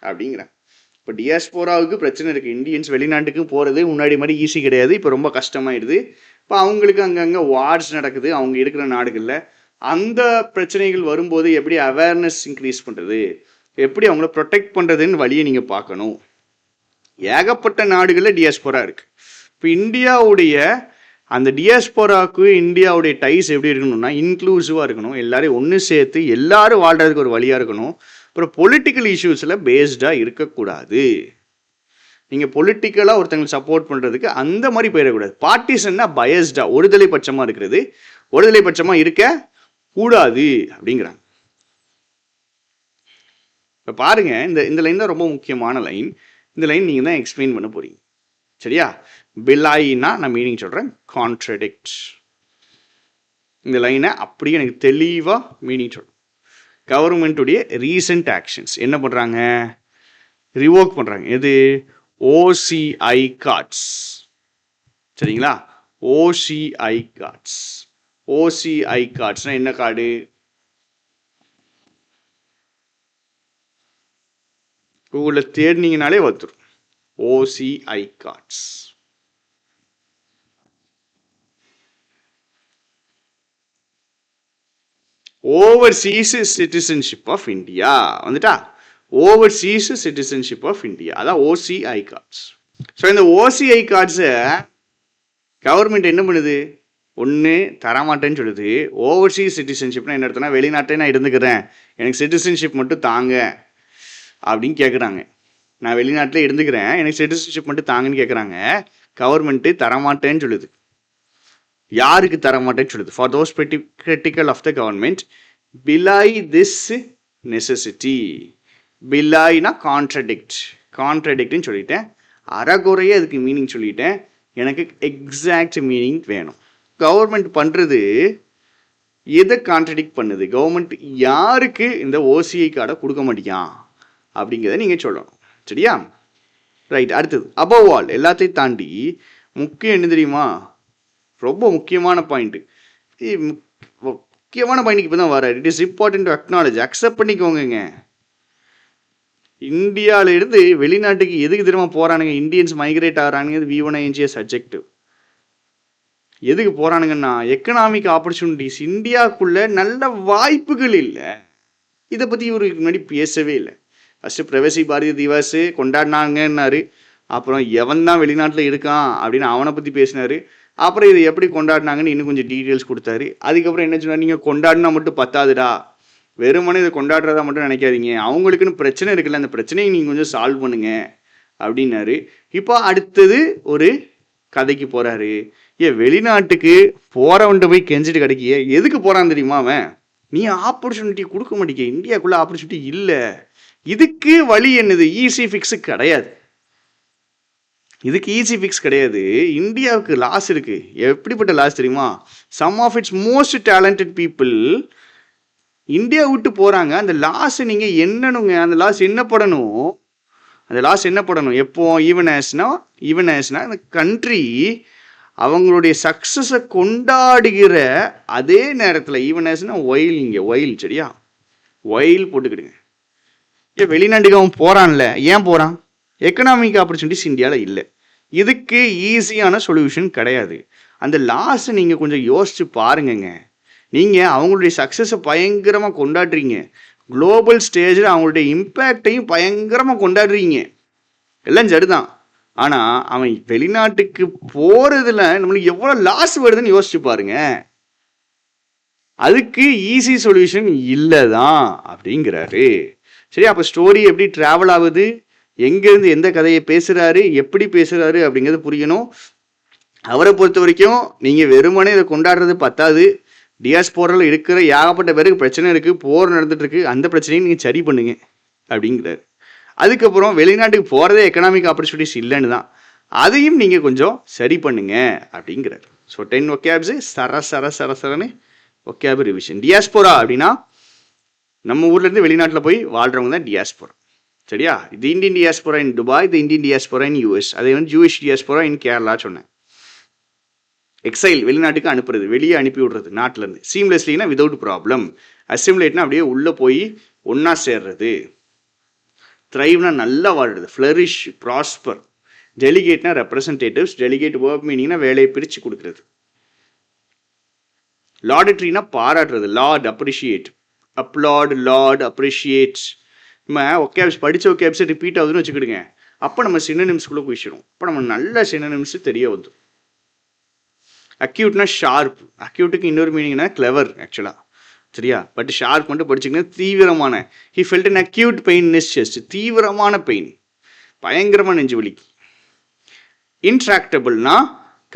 அப்படிங்கிறேன். இப்போ டியாஸ்போராவுக்கு பிரச்சனை இருக்குது. இந்தியன்ஸ் வெளிநாட்டுக்கு போகிறது முன்னாடி மாதிரி ஈஸி கிடையாது, இப்போ ரொம்ப கஷ்டமாயிடுது. இப்போ அவங்களுக்கு அங்கங்கே வார்ஸ் நடக்குது அவங்க இருக்கிற நாடுகளில். அந்த பிரச்சனைகள் வரும்போது எப்படி அவேர்னஸ் இன்க்ரீஸ் பண்ணுறது, எப்படி அவங்கள ப்ரொடெக்ட் பண்ணுறதுன்னு வழியை நீங்கள் பார்க்கணும். ஏகப்பட்ட நாடுகளில் டியாஸ்போரா இருக்குது. இப்போ இந்தியாவுடைய அந்த டியாஸ்போராவுக்கு இந்தியாவுடைய டைஸ் எப்படி இருக்கணும்னா இன்க்ளூசிவாக இருக்கணும், எல்லாரையும் ஒன்று சேர்த்து எல்லாரும் வாழ்கிறதுக்கு ஒரு வழியாக இருக்கணும். அப்புறம் பொலிட்டிக்கல் இஷ்யூஸில் பேஸ்டாக இருக்கக்கூடாது. நீங்கள் பொலிட்டிக்கலாக ஒருத்தங்களை சப்போர்ட் பண்ணுறதுக்கு அந்த மாதிரி போயிடக்கூடாது. பார்ட்டிசன்னா பயஸ்டாக ஒருதலை பட்சமாக இருக்கிறது, ஒருதலை பட்சமாக இருக்க கூடாது அப்படிங்கிறாங்க. இப்போ பாருங்கள், இந்த லைன் தான் ரொம்ப முக்கியமான லைன். இந்த லைன் நீங்கள் தான் எக்ஸ்பிளைன் பண்ண போகிறீங்க. சரியா? பிலாயினா நான் மீனிங் சொல்கிறேன், கான்ட்ரடிக்ட். இந்த லைனை அப்படியே எனக்கு தெளிவாக மீனிங் சொல்கிறேன். கவர்மெண்ட்டுடைய ரீசன்ட் ஆக்ஷன்ஸ் என்ன பண்ணுறாங்க? ரிவோக் பண்ணுறாங்க. எது? OCI cards. சரிங்களா? OCI cards. ஓசிஐ கார்ட்ஸ்னால் என்ன கார்டு? கூகுளில் தேடினீங்கனாலே வந்துடும். OCI cards. Overseas Citizenship of India. வந்துட்டா? Overseas Citizenship of India. அதான் OCI cards. ஸோ இந்த OCI கார்ட்ஸை கவர்மெண்ட் என்ன பண்ணுது? ஒன்று தரமாட்டேன்னு சொல்லுது. ஓவர்சீஸ் சிட்டிசன்ஷிப்னா என்ன அர்த்தம்னா வெளிநாட்டே நான் இருந்துக்கிறேன், எனக்கு சிட்டிசன்ஷிப் மட்டும் தாங்க அப்படின்னு கேட்குறாங்க. நான் வெளிநாட்டில் இருந்துக்கிறேன், எனக்கு சிட்டிசன்ஷிப் மட்டும் தாங்கன்னு கேட்குறாங்க. கவர்மெண்ட்டு தரமாட்டேன்னு சொல்லுது. யாருக்கு தரமாட்டேன்னு சொல்லுது? For those critical of the government belie this necessity. பிலாய்னா கான்ட்ரடிக்ட்னு சொல்லிட்டேன். அறகுறையே அதுக்கு மீனிங் சொல்லிட்டேன். எனக்கு எக்ஸாக்ட் மீனிங் வேணும். கவர்மெண்ட் பண்ணுறது எதை கான்ட்ரடிக்ட் பண்ணுது? கவர்மெண்ட் யாருக்கு இந்த ஓசிஐ கார்டை கொடுக்க மாட்டேங்கான் அப்படிங்கிறத நீங்கள் சொல்லணும். சரியா? ரைட். அடுத்தது அபவ் ஆல், எல்லாத்தையும் தாண்டி முக்கியம் என்ன தெரியுமா? ரொம்ப முக்கியமான பாயிண்ட்டு. முக்கியமான பாயிண்ட்டுக்கு இப்போ தான் வர. It is important to acknowledge. Accept பண்ணிக்கோங்க. இந்தியாவிலேருந்து வெளிநாட்டுக்கு எதுக்கு தெரியுமா போகிறானுங்க? இந்தியன்ஸ் மைக்ரேட் ஆகிறானுங்க. V1ING subjective. எதுக்கு போகிறானுங்கன்னா எக்கனாமிக் ஆப்பர்ச்சுனிட்டிஸ். இந்தியாவுக்குள்ளே நல்ல வாய்ப்புகள் இல்லை. இதை பற்றி இவருக்கு முன்னாடி பேசவே இல்லை. ஃபஸ்ட்டு பிரவேசி பாரதி திவாஸ் கொண்டாடினாங்கன்னாரு, அப்புறம் எவன் தான் வெளிநாட்டில் இருக்கான் அப்படின்னு அவனை பற்றி பேசினார். அப்புறம் இதை எப்படி கொண்டாடினாங்கன்னு இன்னும் கொஞ்சம் டீட்டெயில்ஸ் கொடுத்தாரு. அதுக்கப்புறம் என்ன சொன்னார், நீங்கள் கொண்டாடினா மட்டும் பத்தாதுடா, வெறுமனே இதை கொண்டாடுறதா மட்டும் நினைக்காதீங்க, அவங்களுக்குன்னு பிரச்சனை இருக்குல்ல, அந்த பிரச்சனையை நீங்கள் கொஞ்சம் சால்வ் பண்ணுங்க அப்படின்னாரு. இப்போ அடுத்தது ஒரு கதைக்கு போகிறாரு. வெளிநாட்டுக்கு போகிறவன்ட்டு போய் கெஞ்சிட்டு கிடைக்கிய எதுக்கு போகிறான்னு தெரியுமா அவன்? நீ ஆப்பர்ச்சுனிட்டி கொடுக்க மாட்டேங்க, இந்தியாவுக்குள்ளே ஆப்பர்ச்சுனிட்டி இல்லை. இதுக்கு வழி என்னது? ஈஸி ஃபிக்ஸு கிடையாது. இதுக்கு ஈஸி ஃபிக்ஸ் கிடையாது. இந்தியாவுக்கு லாஸ் இருக்கு. எப்படிப்பட்ட லாஸ் தெரியுமா? Some of its most talented people India விட்டு போகிறாங்க. அந்த லாஸ் நீங்கள் என்னனுங்க, அந்த லாஸ் என்ன படணும்? அந்த லாஸ் என்ன படணும்? எப்போ ஈவன் ஆஸ்னா அந்த கண்ட்ரி அவங்களுடைய சக்ஸஸை கொண்டாடுகிற அதே நேரத்தில் ஈவன் ஆஸ்னா ஒயில், இங்கே ஒயில், சரியா, ஒயில் போட்டுக்கிடுங்க. வெளிநாட்டுக்கு அவன் போகிறான்ல, ஏன் போகிறான்? எக்கனாமிக் ஆப்பர்ச்சுனிட்டிஸ் இந்தியாவில் இல்லை. இதுக்கு ஈஸியான சொல்யூஷன் கிடையாது. அந்த லாஸ் நீங்கள் கொஞ்சம் யோசிச்சு பாருங்கங்க. நீங்கள் அவங்களுடைய சக்ஸஸை பயங்கரமாக கொண்டாடுறீங்க, குளோபல் ஸ்டேஜில் அவங்களுடைய இம்பேக்டையும் பயங்கரமாக கொண்டாடுறீங்க, எல்லாம் சரிதான். ஆனால் அவன் வெளிநாட்டுக்கு போகிறதுல நம்மளுக்கு எவ்வளோ லாஸ் வருதுன்னு யோசிச்சு பாருங்க. அதுக்கு ஈஸி சொல்யூஷன் இல்லை தான் அப்படிங்கிறாரு. சரி, அப்போ ஸ்டோரி எப்படி ட்ராவல் ஆகுது, எங்கேருந்து எந்த கதையை பேசுகிறாரு, எப்படி பேசுகிறாரு அப்படிங்கிறது புரியணும். அவரை பொறுத்த வரைக்கும் நீங்கள் வெறுமனே இதை கொண்டாடுறது பத்தாது, டியாஸ்போராவில் இருக்கிற ஏகப்பட்ட பேருக்கு பிரச்சனை இருக்குது, போர் நடந்துட்டுருக்கு, அந்த பிரச்சனையும் நீங்கள் சரி பண்ணுங்க அப்படிங்கிறாரு. அதுக்கப்புறம் வெளிநாட்டுக்கு போகிறதே எக்கனாமிக் ஆப்பர்ச்சுனிட்டிஸ் இல்லைன்னு தான், அதையும் நீங்கள் கொஞ்சம் சரி பண்ணுங்க அப்படிங்கிறாரு. So 10 ஒகேப்ஸு சரன்னு ஒகேப் revision. டியாஸ்போரா அப்படின்னா நம்ம ஊர்லேருந்து வெளிநாட்டில் போய் வாழ்கிறவங்க தான் டியாஸ்போரா, சரியா? இது இந்தியன் டியாஸ்போரா இன் துபாய், இது இந்தியன் டியாஸ்போரா இன் யூஎஸ், அதே வந்து ஜூயிஷ் டியாஸ்போரா இன் கேரளா சொன்னேன். எக்ஸைல் வெளிநாட்டுக்கு அனுப்புறது, வெளியே அனுப்பி விடுறது நாட்டிலேருந்து. சீம்லெஸ்லினா விதவுட் ப்ராப்ளம். அசிமுலேட்னா அப்படியே உள்ளே போய் ஒன்றா சேர்றது. த்ரைவ்னா நல்லா வாழ்றது, ஃப்ளரிஷ், ப்ராஸ்பர். டெலிகேட்னா ரெப்ரசன்டேட்டிவ்ஸ், டெலிகேட் வேர்ப் மீனிங்னா வேலையை பிரித்து கொடுக்குறது. லாடட்ரினா பாராட்டுறது, laud, appreciate, applaud, laud, appreciate. நம்ம ஒகேப்ஸ் படித்த ஒகேப்ஸை ரிப்பீட் ஆகுதுன்னு வச்சுக்கிடுங்க, அப்போ நம்ம சினோனிம்ஸ்குள்ளே போயிடுவோம். அப்போ நம்ம நல்ல சினோனிம்ஸ் தெரிய வந்து. அக்யூட்னா ஷார்ப், அக்யூட்டுக்கு இன்னொரு மீனிங்னா கிளவர் ஆக்சுவலாக, சரியா? பட் ஷார்ப் மட்டும் படிச்சிங்கன்னா தீவிரமான. He felt an acute pain in his chest, தீவிரமான பெயின், பயங்கரமான நெஞ்சு வலி. இன்ட்ராக்டபிள்னா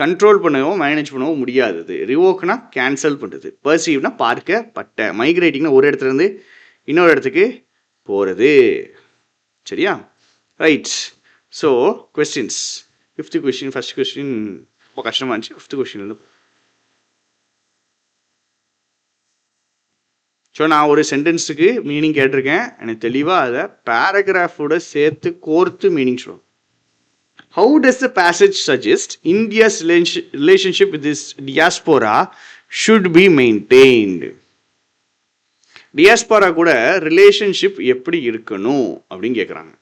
கண்ட்ரோல் பண்ணவும் மேனேஜ் பண்ணவும் முடியாதது. ரிவோக்னா கேன்சல் பண்ணுறது. பர்சீவ்னா பார்க்கப்பட்ட. மைக்ரேட்டிங்னா ஒரு இடத்துலேருந்து இன்னொரு இடத்துக்கு போகிறது, சரியா? Right. So questions. 5th question, first question ரொம்ப கஷ்டமாக இருந்துச்சு. 5th கொஸ்டின்லேருந்து. ஸோ நான் ஒரு சென்டென்ஸுக்கு மீனிங் கேட்டிருக்கேன், எனக்கு தெளிவாக அதை பேராகிராஃபோட சேர்த்து கோர்த்து மீனிங் சொல்லுவோம். How does the passage suggest India's relationship with this diaspora should be maintained? டியாஸ்போரா கூட ரிலேஷன்ஷிப் எப்படி இருக்கணும் அப்படின்னு கேட்குறாங்க.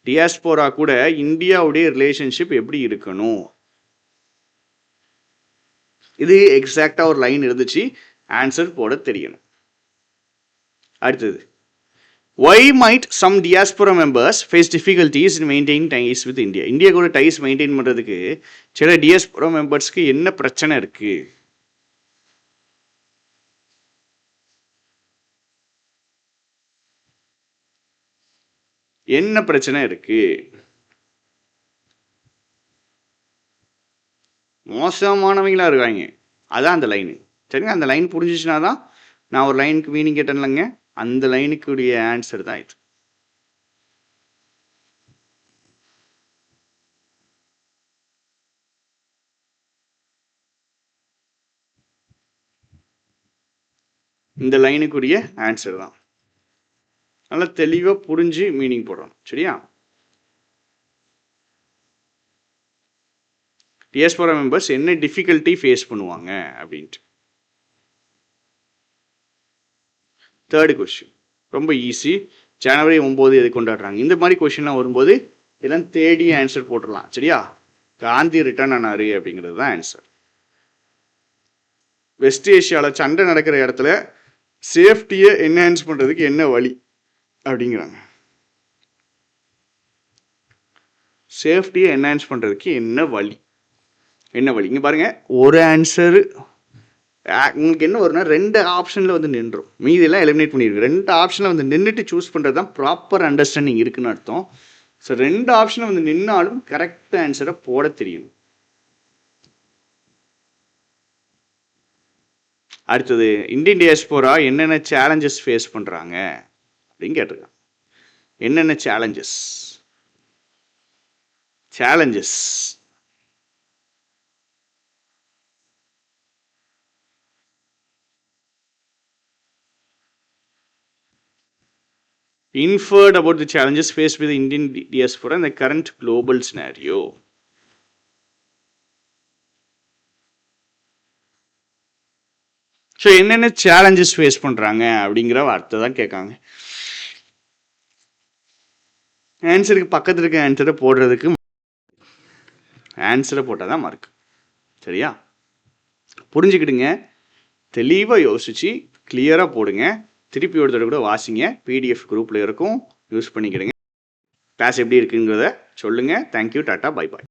டியாஸ்போரா கூட இந்தியாவுடைய ரிலேஷன்ஷிப் எப்படி இருக்கணும்? இது எக்ஸாக்டாக ஒரு லைன் இருந்துச்சு, ஆன்சர் போட தெரியணும். அடுத்தது, why might some diaspora members face difficulties in maintaining ties with India? India கூட டைஸ் மெயின்டைன் பண்ணுறதுக்கு சில டியாஸ்போரா மெம்பர்ஸ்க்கு என்ன பிரச்சனை இருக்கு? என்ன பிரச்சனை இருக்கு? மோசமானவங்களா இருக்காங்க, அதான் அந்த லைனு, சரிங்க? அந்த லைன் புரிஞ்சிச்சுனா தான், நான் ஒரு லைனுக்கு மீனிங் கேட்டேன்லங்க, அந்த லைனுக்குரிய ஆன்சர் தான் இது. இந்த லைனுக்குரிய ஆன்சர் தான். நல்லா தெளிவாக புரிஞ்சு மீனிங் போடணும், சரியா? டியாஸ்போரா மெம்பர்ஸ் என்ன டிஃபிகல்ட்டி ஃபேஸ் பண்ணுவாங்க அப்படின்ட்டு. 3rd கொஸ்டின் ரொம்ப ஈஸி. ஜனவரி 9 எது கொண்டாடுறாங்க? இந்த மாதிரி கொஸ்டின்லாம் வரும்போது இதெல்லாம் தேடி ஆன்சர் போட்டுடலாம், சரியா? காந்தி ரிட்டர்ன் ஆனாரு அப்படிங்கிறது தான் ஆன்சர். வெஸ்ட் ஏஷியாவில் சண்டை நடக்கிற இடத்துல சேஃப்டியை என்ஹான்ஸ் பண்ணுறதுக்கு என்ன வழி அப்படிங்கிறாங்க. சேஃப்டியை என்ஹான்ஸ் பண்ணுறதுக்கு என்ன வழி இங்கே பாருங்கள், ஒரு ஆன்சரு உங்களுக்கு என்ன வரும்னா 2 ஆப்ஷனில் வந்து நின்றும். மீதியெல்லாம் எலிமினேட் பண்ணியிருக்கு. 2 ஆப்ஷனில் வந்து நின்றுட்டு சூஸ் பண்ணுறது தான் ப்ராப்பர் அண்டர்ஸ்டாண்டிங் இருக்குன்னு அர்த்தம். ஸோ 2 ஆப்ஷனை வந்து நின்னாலும் கரெக்ட் ஆன்சரை போட தெரியும். அடுத்தது, இந்தியன் டியாஸ்போரா என்னென்ன சேலஞ்சஸ் ஃபேஸ் பண்ணுறாங்க அப்படின்னு கேட்டிருக்காங்க. என்னென்ன challenges inferred about the challenges faced with the Indian diaspora in the current global scenario. So என்னென்ன சேலஞ்சஸ் ஃபேஸ் பண்ணுறாங்க அப்படிங்கிற வார்த்தை தான் கேட்காங்க. ஆன்சருக்கு பக்கத்தில் இருக்க ஆன்சரை போடுறதுக்கு ஆன்சரை போட்டால் தான் மார்க். சரியா? புரிஞ்சுக்கிடுங்க, தெளிவாக யோசிச்சு கிளியராக போடுங்க. திருப்பி ஒரு தடவை கூட வாசிங்க. பிடிஎஃப் குரூப்பில் இருக்கும், யூஸ் பண்ணிக்கிடுங்க. கிளாஸ் எப்படி இருக்குங்கிறத சொல்லுங்கள். Thank you, tata, bye bye.